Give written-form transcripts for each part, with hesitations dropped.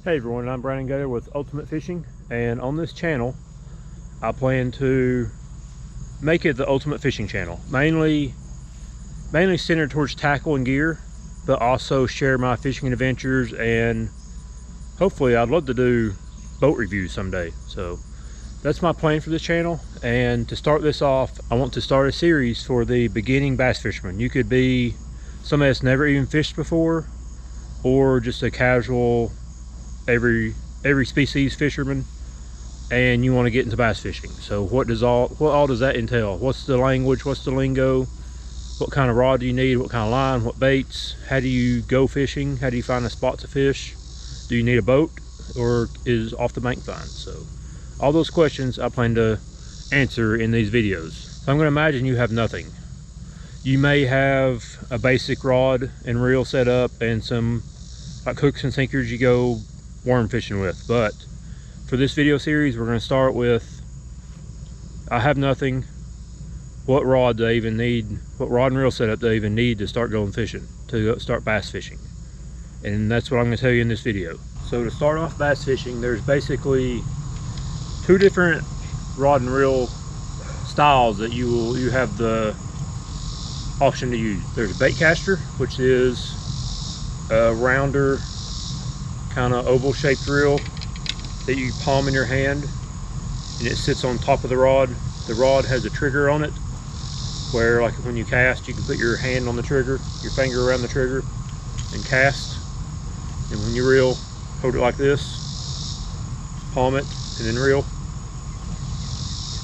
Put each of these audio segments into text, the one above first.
Hey everyone, I'm Brandon Gator with Ultimate Fishing, and on this channel I plan to make it the Ultimate Fishing channel, mainly centered towards tackle and gear, but also share my fishing adventures, and hopefully I'd love to do boat reviews someday. So that's my plan for this channel. And to start this off, I want to start a series for the beginning bass fisherman. You could be somebody that's never even fished before, or just a casual every species fisherman, and you want to get into bass fishing. So what all does that entail? What's the language? What's the lingo? What kind of rod do you need? What kind of line? What baits? How do you go fishing? How do you find a spot to fish? Do you need a boat, or is off the bank fine? So all those questions I plan to answer in these videos. So I'm going to imagine you have nothing. You may have a basic rod and reel set up and some like hooks and sinkers you go worm fishing with, but for this video series we're going to start with I have nothing. What rod do I even need? What rod and reel setup do I even need to start going fishing, to start bass fishing? And that's what I'm going to tell you in this video. So to start off bass fishing, there's basically two different rod and reel styles that you have the option to use. There's a bait caster, which is a rounder kind of oval shaped reel that you palm in your hand, and it sits on top of the rod. The rod has a trigger on it where, like, when you cast, you can put your hand on the trigger, your finger around the trigger, and cast. And when you reel, hold it like this, palm it, and then reel.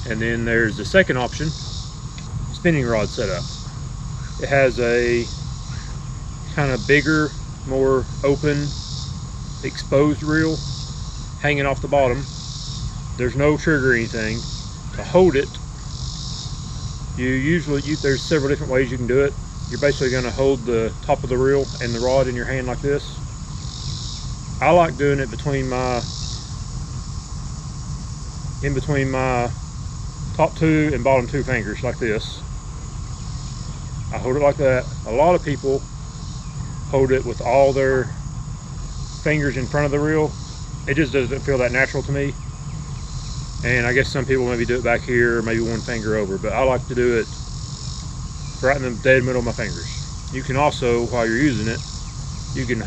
And then there's the second option, spinning rod setup. It has a kind of bigger, more open, exposed reel hanging off the bottom. There's no trigger or anything. To hold it, there's several different ways you can do it. You're basically going to hold the top of the reel and the rod in your hand like this. I like doing it in between my top two and bottom two fingers like this. I hold it like that. A lot of people hold it with all their fingers in front of the reel. It just doesn't feel that natural to me. And I guess some people maybe do it back here, maybe one finger over, but I like to do it right in the dead middle of my fingers. You can also, while you're using it, you can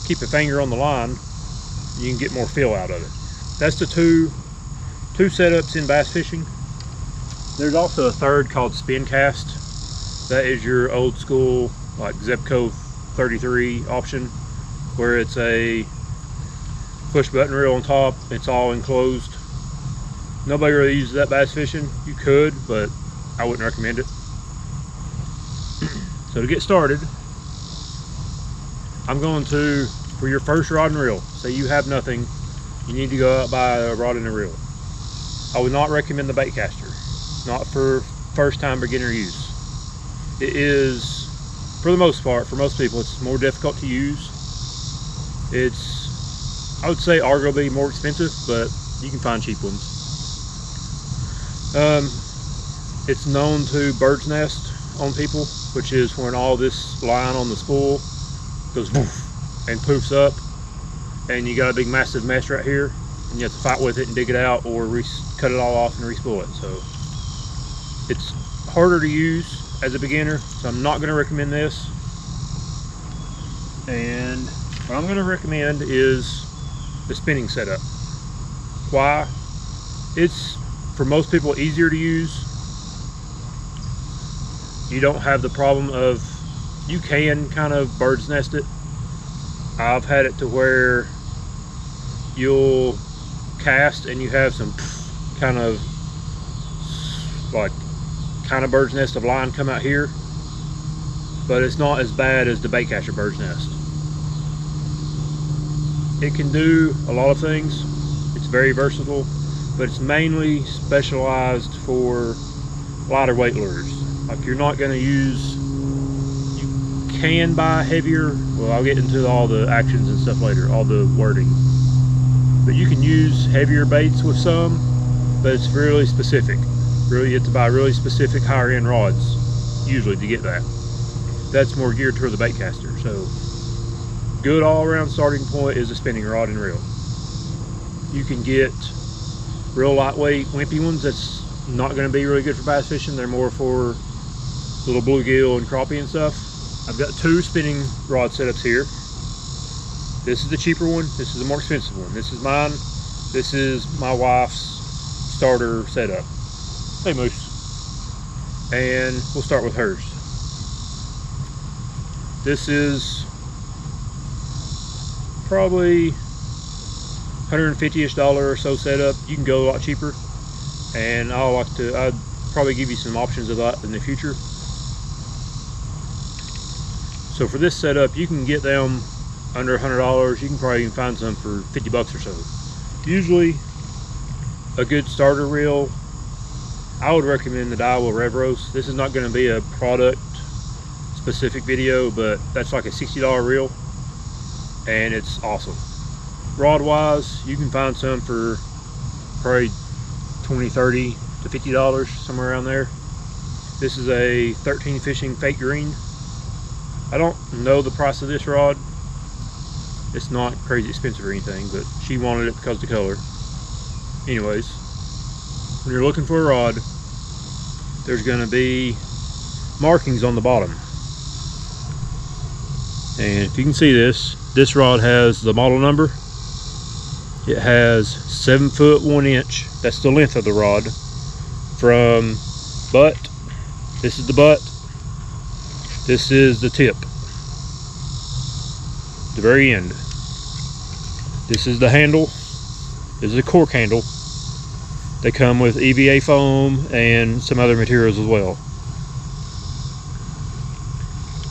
keep a finger on the line. You can get more feel out of it. That's the two setups in bass fishing. There's also a third called spin cast. That is your old school, like Zebco 33 option, where it's a push button reel on top. It's all enclosed. Nobody really uses that bass fishing. You could, but I wouldn't recommend it. So to get started, I'm going to, for your first rod and reel, say you have nothing, you need to go out buy a rod and a reel. I would not recommend the bait caster, not for first time beginner use. It is, for the most part, for most people, it's more difficult to use. It's, I would say, arguably more expensive, but you can find cheap ones. It's known to bird's nest on people, which is when all this line on the spool goes woof and poofs up, and you got a big massive mess right here, and you have to fight with it and dig it out, or cut it all off and re-spool it. So it's harder to use as a beginner, so I'm not going to recommend this. And what I'm going to recommend is the spinning setup. Why? It's, for most people, easier to use. You don't have the problem of, you can kind of bird's nest it. I've had it to where you'll cast and you have some kind of bird's nest of line come out here, but it's not as bad as the bait caster bird's nest. It can do a lot of things. It's very versatile, but it's mainly specialized for lighter weight lures. Like, you're not going to use, you can buy heavier, well, I'll get into all the actions and stuff later, all the wording, but you can use heavier baits with some, but it's really specific. Really, you have to buy really specific higher end rods usually to get that. That's more geared toward the bait caster. So good all-around starting point is a spinning rod and reel. You can get real lightweight wimpy ones that's not going to be really good for bass fishing. They're more for little bluegill and crappie and stuff. I've got 2 spinning rod setups here. This is the cheaper one, this is the more expensive one. This is mine, this is my wife's starter setup. Hey Moose. And we'll start with hers. This is probably $150-ish or so setup. You can go a lot cheaper, and I'd probably give you some options of that in the future. So for this setup, you can get them under $100. You can probably even find some for 50 bucks or so. Usually a good starter reel, I would recommend the Daiwa Revros. This is not going to be a product specific video, but that's like a $60 reel and it's awesome. Rod wise, you can find some for probably $20, $30 to $50, somewhere around there. This is a 13 fishing fake green. I don't know the price of this rod. It's not crazy expensive or anything, but she wanted it because of the color. Anyways, when you're looking for a rod, there's going to be markings on the bottom. And if you can see this rod has the model number. It has 7 foot 1 inch. That's the length of the rod from butt. This is the butt. This is the tip, the very end. This is the handle. This is a cork handle. They come with EVA foam and some other materials as well.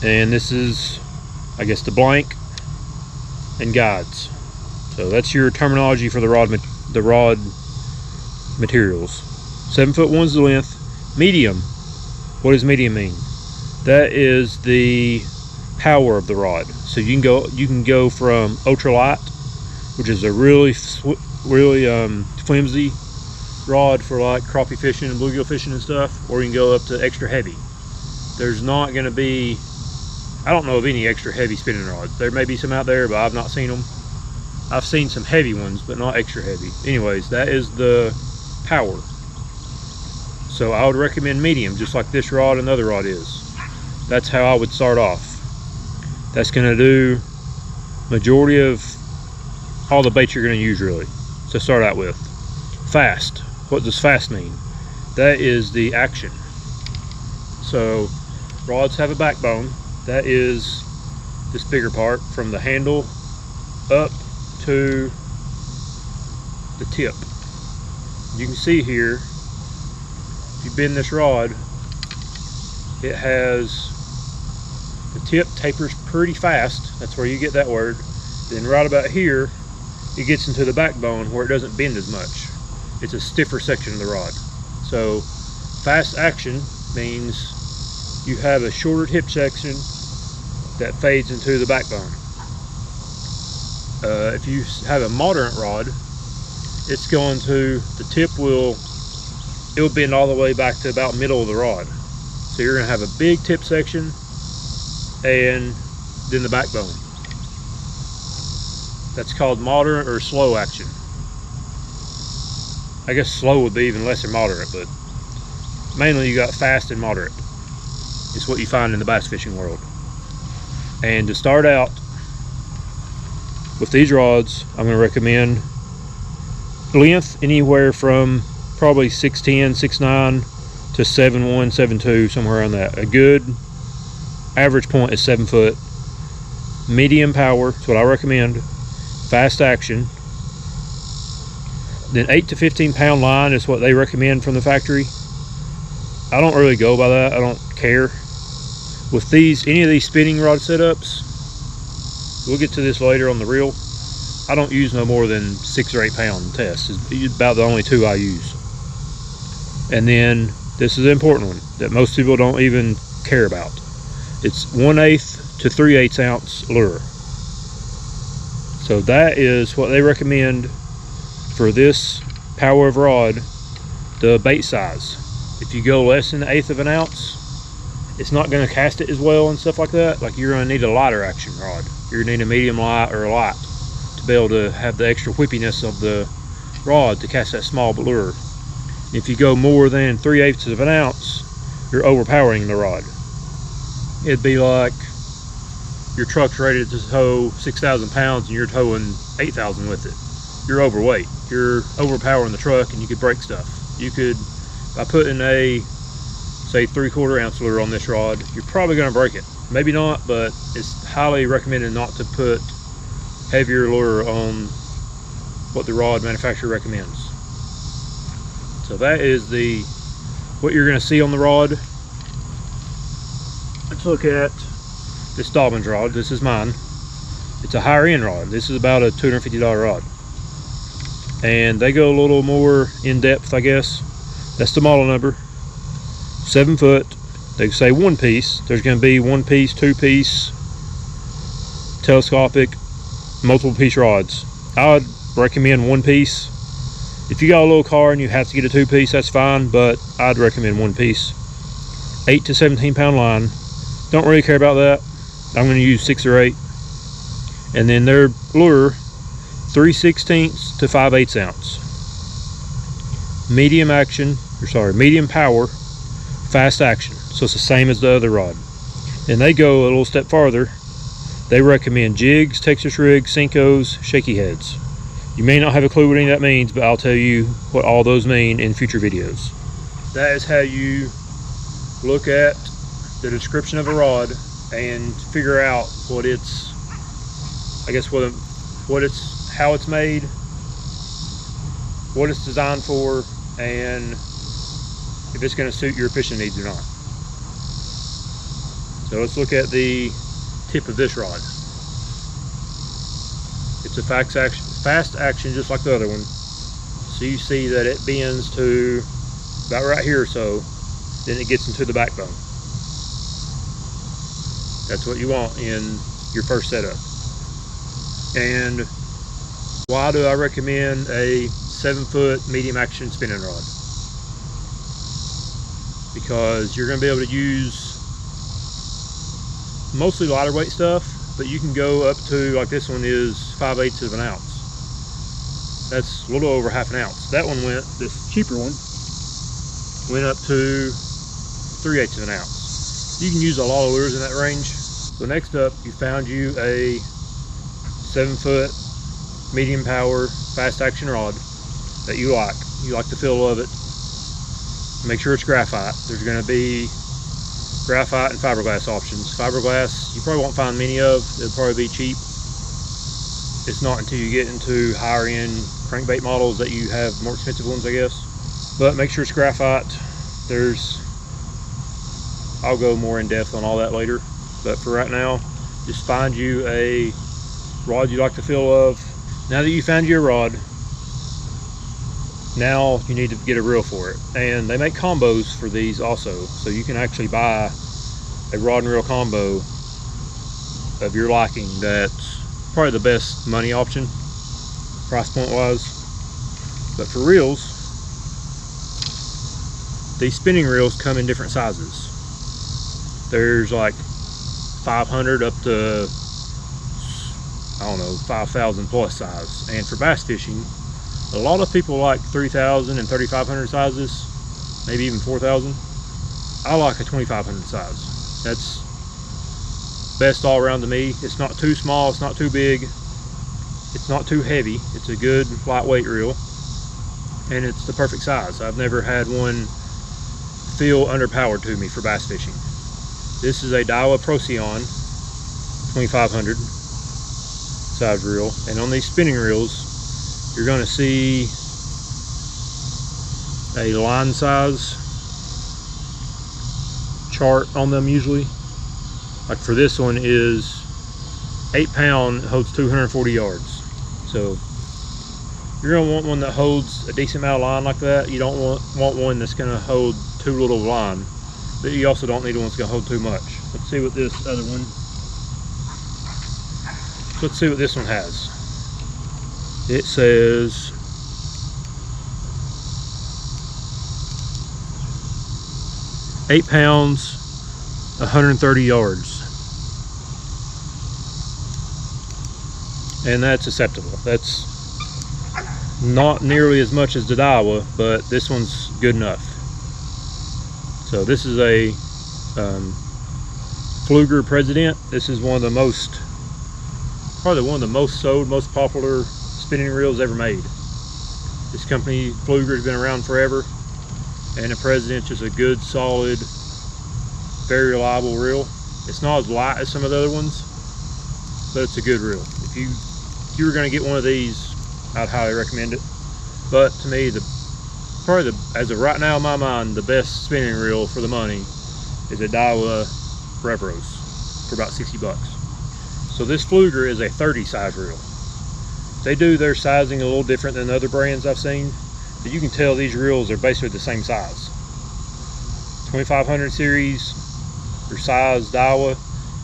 And this is, I guess, the blank and guides. So that's your terminology for the rod materials. 7 foot 1's the length. Medium. What does medium mean? That is the power of the rod. So you can go from ultralight, which is a really flimsy rod for like crappie fishing and bluegill fishing and stuff, or you can go up to extra heavy. There's not going to be, I don't know of any extra heavy spinning rods. There may be some out there, but I've not seen them. I've seen some heavy ones, but not extra heavy. Anyways, that is the power. So I would recommend medium, just like this rod and the other rod is. That's how I would start off. That's going to do majority of all the baits you're going to use, really. So start out with fast. What does fast mean? That is the action. So rods have a backbone. That is this bigger part from the handle up to the tip. You can see here, if you bend this rod, it has, the tip tapers pretty fast. That's where you get that word. Then right about here, it gets into the backbone where it doesn't bend as much. It's a stiffer section of the rod. So fast action means you have a shorter tip section that fades into the backbone. If you have a moderate rod, it's going to, the tip will bend all the way back to about middle of the rod. So you're going to have a big tip section and then the backbone. That's called moderate or slow action. I guess slow would be even less than moderate, but mainly you got fast and moderate. It's what you find in the bass fishing world. And to start out with these rods, I'm going to recommend length anywhere from probably 6'10", 6'9" to 7'1", 7'2", somewhere around that. A good average point is 7 foot. Medium power is what I recommend. Fast action. Then 8 to 15 pound line is what they recommend from the factory. I don't really go by that. I don't care. With these, any of these spinning rod setups, we'll get to this later on the reel, I don't use no more than 6 or 8 pound tests. It's about the only 2 I use. And then this is the important one that most people don't even care about. It's 1/8 to 3/8 ounce lure. So that is what they recommend for this power of rod, the bait size. If you go less than 1/8 of an ounce, it's not going to cast it as well and stuff like that. Like, you're going to need a lighter action rod. You're going to need a medium light or a light to be able to have the extra whippiness of the rod to cast that small lure. If you go more than 3/8 of an ounce, you're overpowering the rod. It'd be like your truck's rated to tow 6,000 pounds and you're towing 8,000 with it. You're overweight. You're overpowering the truck, and you could break stuff. You could, by putting a, say, 3/4 ounce lure on this rod, you're probably going to break it. Maybe not, but it's highly recommended not to put heavier lure on what the rod manufacturer recommends. So that is what you're going to see on the rod. Let's look at this Dobbins rod. This is mine. It's a higher end rod. This is about a $250 rod. And they go a little more in depth, I guess. That's the model number. 7 foot. They say 1 piece. There's going to be 1 piece, 2 piece, telescopic, multiple piece rods. I would recommend 1 piece. If you got a little car and you have to get a 2 piece, that's fine, but I'd recommend 1 piece. 8 to 17 pound line. Don't really care about that. I'm going to use 6 or 8. And then their lure, 3/16 to 5/8 ounce. Medium power, fast action. So it's the same as the other rod. And they go a little step farther. They recommend jigs, Texas rigs, Senkos, shaky heads. You may not have a clue what any of that means, but I'll tell you what all those mean in future videos. That is how you look at the description of a rod and figure out what it's, I guess, how it's made, what it's designed for, and if it's going to suit your fishing needs or not. So let's look at the tip of this rod. It's a fast action just like the other one. So you see that it bends to about right here or so, then it gets into the backbone. That's what you want in your first setup. And why do I recommend a 7 foot medium action spinning rod? Because you're going to be able to use mostly lighter weight stuff, but you can go up to, like this one is 5/8 of an ounce. That's a little over half an ounce. That one this cheaper one went up to 3/8 of an ounce. You can use a lot of lures in that range. So next up, you found you a 7 foot medium power fast action rod that you like. You like the feel of it. Make sure it's graphite. There's going to be graphite and fiberglass options. Fiberglass you probably won't find many of. It'll probably be cheap. It's not until you get into higher end crankbait models that you have more expensive ones, I guess. But make sure it's graphite. I'll go more in depth on all that later. But for right now, just find you a rod you like the feel of. Now that you found your rod, now you need to get a reel for it. And they make combos for these also. So you can actually buy a rod and reel combo of your liking. That's probably the best money option, price point wise. But for reels, these spinning reels come in different sizes. There's like 500 up to, I don't know, 5,000 plus size. And for bass fishing, a lot of people like 3,000 and 3,500 sizes, maybe even 4,000. I like a 2,500 size. That's best all around to me. It's not too small, it's not too big, it's not too heavy. It's a good lightweight reel, and it's the perfect size. I've never had one feel underpowered to me for bass fishing. This is a Daiwa Procyon 2,500 size reel, and on these spinning reels you're going to see a line size chart on them usually. Like for this one is 8 pound, holds 240 yards. So you're going to want one that holds a decent amount of line like that. You don't want one that's going to hold too little line, but you also don't need one that's going to hold too much. Let's see what this other one, let's see what this one has. It says £8, 130 yards. And that's acceptable. That's not nearly as much as the Daiwa, but this one's good enough. So this is a Pflueger President. This is one of the most, probably one of the most sold, most popular spinning reels ever made. This company, Pflueger, has been around forever, and the President's just a good, solid, very reliable reel. It's not as light as some of the other ones, but it's a good reel. If you were going to get one of these, I'd highly recommend it. But to me, probably as of right now in my mind, the best spinning reel for the money is a Daiwa Revros for about 60 bucks. So this Pflueger is a 30 size reel. They do their sizing a little different than other brands I've seen, but you can tell these reels are basically the same size. 2500 series or size Daiwa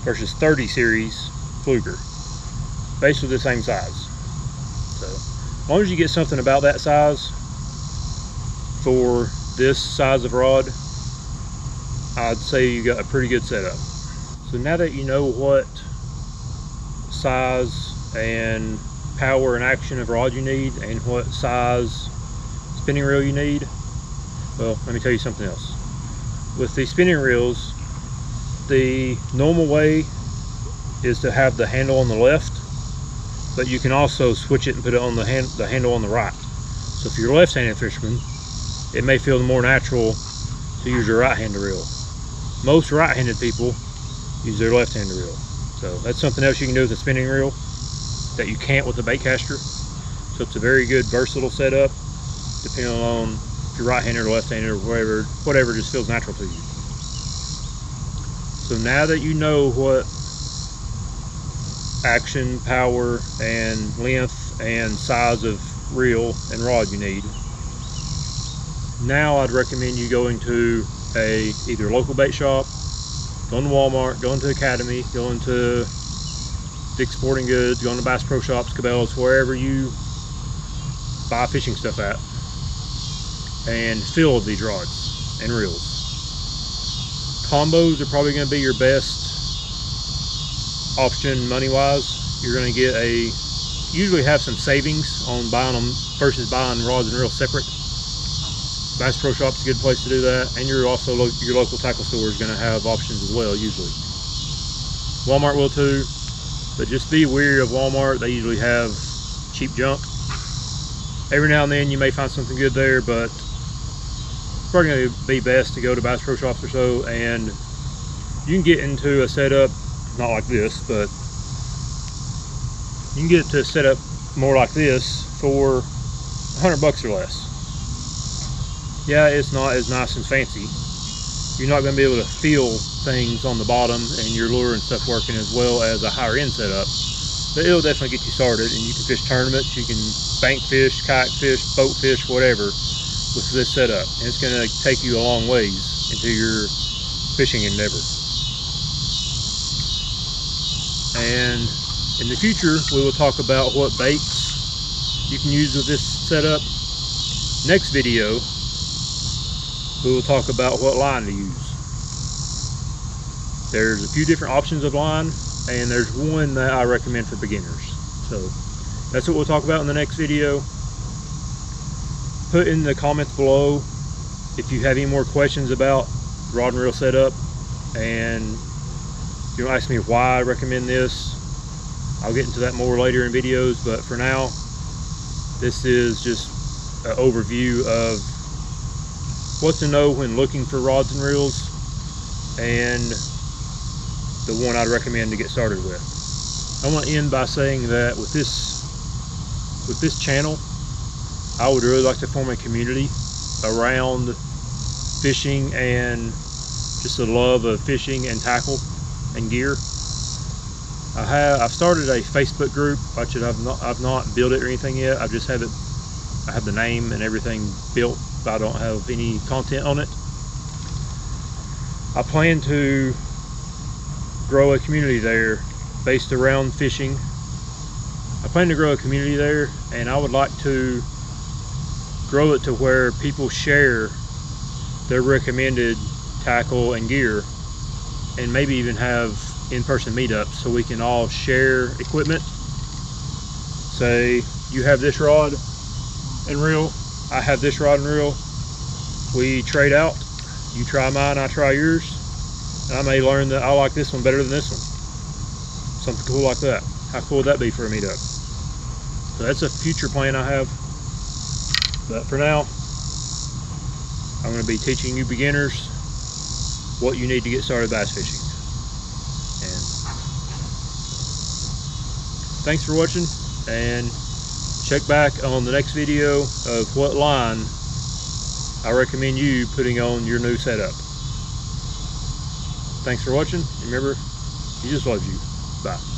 versus 30 series Pflueger, basically the same size. So as long as you get something about that size for this size of rod, I'd say you got a pretty good setup. So now that you know what size and power and action of rod you need and what size spinning reel you need, well, let me tell you something else. With these spinning reels, the normal way is to have the handle on the left, but you can also switch it and put it on the handle on the right. So if you're a left-handed fisherman, it may feel more natural to use your right-handed reel. Most right-handed people use their left-handed reel. So that's something else you can do with a spinning reel that you can't with a bait caster. So it's a very good versatile setup, depending on if you're right-handed or left-handed or whatever just feels natural to you. So now that you know what action, power, and length and size of reel and rod you need, now I'd recommend you going to either local bait shop, going to Walmart, going to Academy, going to Dick's Sporting Goods, going to Bass Pro Shops, Cabela's, wherever you buy fishing stuff at, and fill these rods and reels. Combos are probably going to be your best option money wise. You're going to get usually have some savings on buying them versus buying rods and reels separate. Bass Pro Shop's a good place to do that, and your local tackle store is going to have options as well usually. Walmart will too, but just be wary of Walmart. They usually have cheap junk. Every now and then you may find something good there, but it's probably going to be best to go to Bass Pro Shops or so, and you can get into a setup not like this, but you can get to a setup more like this for 100 bucks or less. Yeah, it's not as nice and fancy. You're not going to be able to feel things on the bottom and your lure and stuff working as well as a higher end setup, but it'll definitely get you started, and you can fish tournaments, you can bank fish, kayak fish, boat fish, whatever with this setup, and it's going to take you a long ways into your fishing endeavor. And in the future we will talk about what baits you can use with this setup. Next video we will talk about what line to use. There's a few different options of line, and there's one that I recommend for beginners. So that's what we'll talk about in the next video. Put in the comments below if you have any more questions about rod and reel setup, and if you want to ask me why I recommend this, I'll get into that more later in videos, but for now this is just an overview of what to know when looking for rods and reels, and the one I'd recommend to get started with. I want to end by saying that with this channel, I would really like to form a community around fishing and just the love of fishing and tackle and gear. I've started a Facebook group, which I've not built it or anything yet. I just have it. I have the name and everything built, but I don't have any content on it. I plan to grow a community there based around fishing. I plan to grow a community there, and I would like to grow it to where people share their recommended tackle and gear and maybe even have in-person meetups so we can all share equipment. Say you have this rod and reel, I have this rod and reel, we trade out, you try mine, I try yours, and I may learn that I like this one better than this one. Something cool like that. How cool would that be for a meetup? So that's a future plan I have. But for now, I'm going to be teaching you beginners what you need to get started bass fishing. And thanks for watching, and check back on the next video of what line I recommend you putting on your new setup. Thanks for watching. Remember, Jesus loves you. Bye.